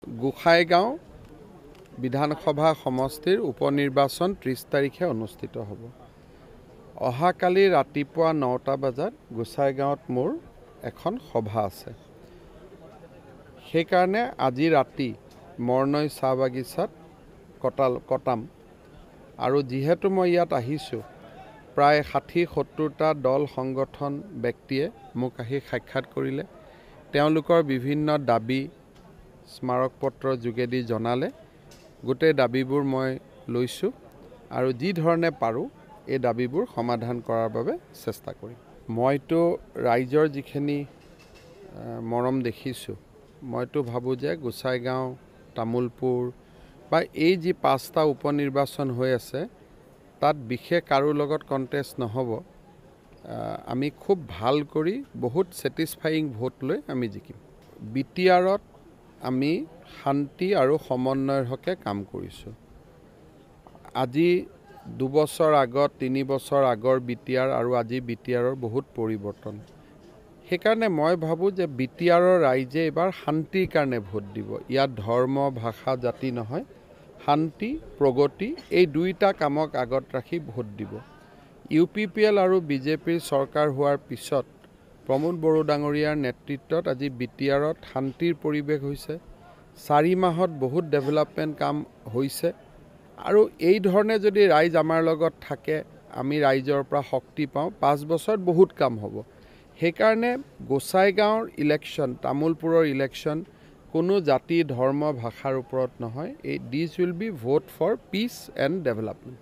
গোসাইগাঁও বিধানসভা সমষ্টিৰ উপনিৰ্বাচন 30 তাৰিখে অনুষ্ঠিত হ'ব। অহাকালি ৰাতিপুৱা 9টা বজাত গোসাইগাঁৱত মোৰ এখন সভা আছে। সেইকাৰণে আজি ৰাতি মৰনৈ চাহ বাগিচাত কটাম। আৰু যিহেতু মই ইয়াত আহিছোঁ, প্ৰায় 60-70টা দল সংগঠন ব্যক্তিয়ে মোক আহি সাক্ষাৎ কৰিলে। তেওঁলোকৰ বিভিন্ন দাবী স্মাৰক পত্ৰৰ যোগেদি জনালে। গোটেই দাবীবোৰ মই লৈছোঁ আৰু যি ধৰণে পাৰোঁ এই দাবীবোৰ সমাধান কৰাৰ বাবে চেষ্টা কৰিম। মইতো ৰাইজৰ যিখিনি মৰম দেখিছোঁ, মইতো ভাবোঁ যে গোসাইগাঁও, তামোলপুৰ বা এই যি 5টা উপনিৰ্বাচন হৈ আছে, তাত বিশেষ কাৰো লগত কণ্টেষ্ট নহ'ব। আমি খুব ভাল কৰি বহুত ছেটিছফাইং ভোট লৈ আমি জিকিম। বিটিআৰত আমি শান্তি আৰু সমন্বয়ৰ হকে কাম কৰিছোঁ। আজি 2 বছৰ আগত 3 বছৰ আগৰ বিটিআৰ আৰু আজি বিটিআৰৰ বহুত পৰিৱৰ্তন। সেইকাৰণে মই ভাবোঁ যে বিটিআৰৰ ৰাইজে এবাৰ শান্তিৰ কাৰণে ভোট দিব। ইয়াত ধৰ্ম, ভাষা, জাতি নহয়, শান্তি, প্ৰগতি এই দুইটা কামক আগত ৰাখি ভোট দিব। UPPL আৰু বিজেপিৰ চৰকাৰ হোৱাৰ পিছত প্ৰমোদ বড়ো ডাঙৰীয়াৰ নেতৃত্বত আজি বিটিআৰত শান্তিৰ পৰিৱেশ হৈছে। 4 মাহত বহুত ডেভেলপমেণ্ট কাম হৈছে আৰু এই ধৰণে যদি ৰাইজ আমাৰ লগত থাকে, আমি ৰাইজৰ পৰা শক্তি পাওঁ, 5 বছৰত বহুত কাম হ'ব। সেইকাৰণে গোসাইগাঁৱৰ ইলেকশ্যন, তামোলপুৰৰ ইলেকশ্যন কোনো জাতি, ধৰ্ম, ভাষাৰ ওপৰত নহয়। This will be vote for peace and development.